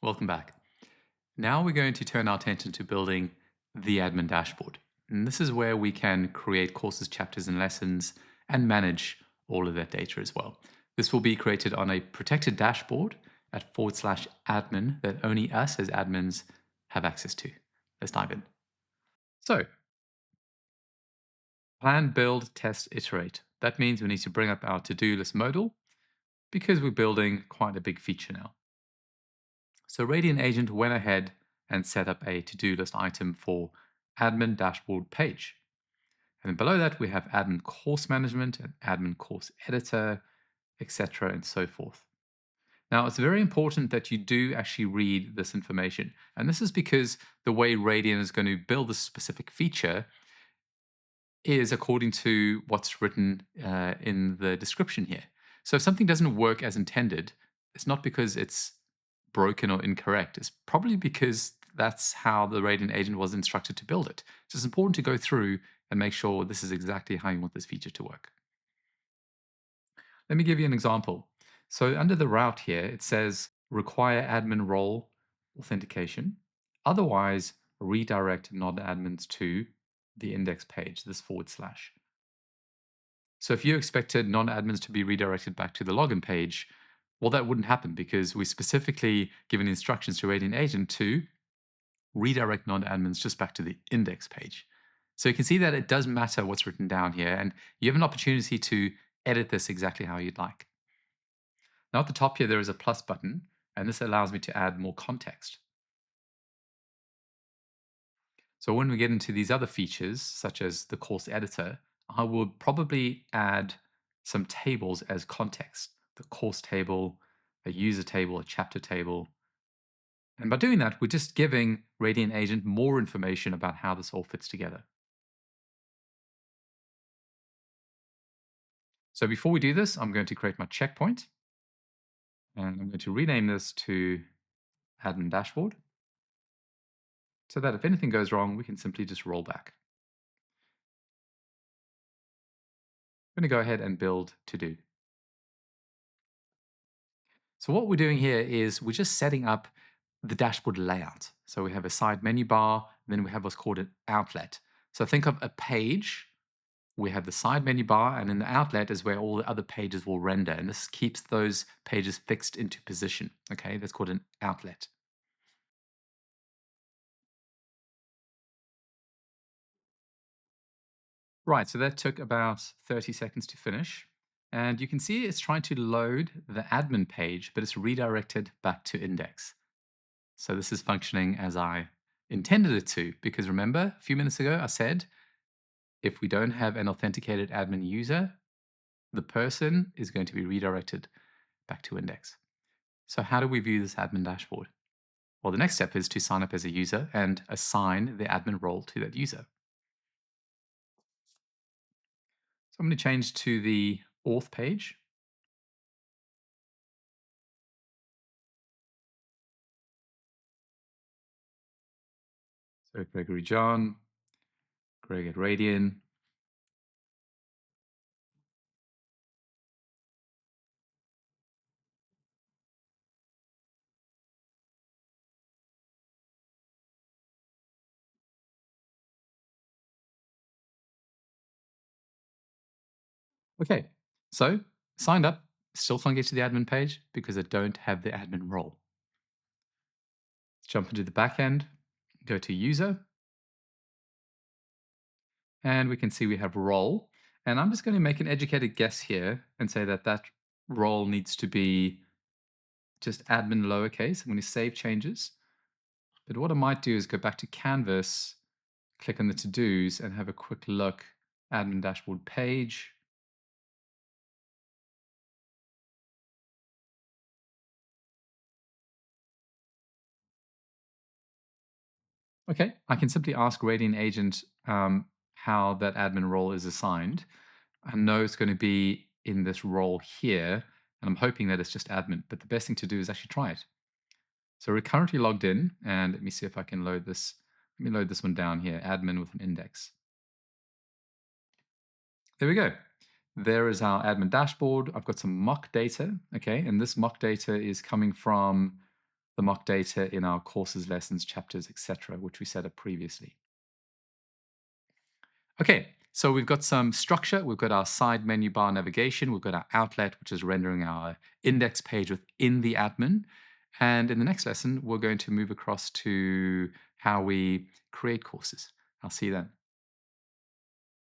Welcome back. Now we're going to turn our attention to building the admin dashboard. And this is where we can create courses, chapters, and lessons and manage all of that data as well. This will be created on a protected dashboard at /admin that only us as admins have access to. Let's dive in. So, plan, build, test, iterate. That means we need to bring up our to-do list modal because we're building quite a big feature now. So Radiant Agent went ahead and set up a to-do list item for admin dashboard page. And then below that, we have admin course management and admin course editor, etc., and so forth. Now, it's very important that you do actually read this information. And this is because the way Radiant is going to build this specific feature is according to what's written in the description here. So if something doesn't work as intended, it's not because it's broken or incorrect. It's probably because that's how the Radiant agent was instructed to build it. So it's important to go through and make sure this is exactly how you want this feature to work. Let me give you an example. So under the route here, it says require admin role authentication. Otherwise, redirect non-admins to the index page, this /. So if you expected non-admins to be redirected back to the login page, well, that wouldn't happen because we specifically given instructions to Radiant Agent to redirect non-admins just back to the index page. So you can see that it does matter what's written down here, and you have an opportunity to edit this exactly how you'd like. Now at the top here, there is a plus button, and this allows me to add more context. So when we get into these other features, such as the course editor, I will probably add some tables as context. The course table, a user table, a chapter table. And by doing that, we're just giving Radiant Agent more information about how this all fits together. So before we do this, I'm going to create my checkpoint. And I'm going to rename this to admin dashboard so that if anything goes wrong, we can simply just roll back. I'm going to go ahead and build to do. So what we're doing here is we're just setting up the dashboard layout. So we have a side menu bar, then we have what's called an outlet. So think of a page, we have the side menu bar, and in the outlet is where all the other pages will render. And this keeps those pages fixed into position. Okay, that's called an outlet. Right, so that took about 30 seconds to finish. And you can see it's trying to load the admin page, but it's redirected back to index. So this is functioning as I intended it to, because remember, a few minutes ago, I said, if we don't have an authenticated admin user, the person is going to be redirected back to index. So how do we view this admin dashboard? Well, the next step is to sign up as a user and assign the admin role to that user. So I'm going to change to the auth page. So Gregory John, Greg at Radian. Okay, so signed up, still can't get to the admin page because I don't have the admin role. Jump into the backend, go to user, and we can see we have role. And I'm just going to make an educated guess here and say that that role needs to be just admin lowercase. I'm going to save changes. But what I might do is go back to Canvas, click on the to-dos, and have a quick look. Admin dashboard page. Okay, I can simply ask Radiant Agent how that admin role is assigned. I know it's going to be in this role here, and I'm hoping that it's just admin, but the best thing to do is actually try it. So we're currently logged in, and let me see if I can load this. Let me load this one down here, admin with an index. There we go. There is our admin dashboard. I've got some mock data, okay, and this mock data is coming from the mock data in our courses, lessons, chapters, etc., which we set up previously. Okay, so we've got some structure. We've got our side menu bar navigation. We've got our outlet, which is rendering our index page within the admin. And in the next lesson, we're going to move across to how we create courses. I'll see you then.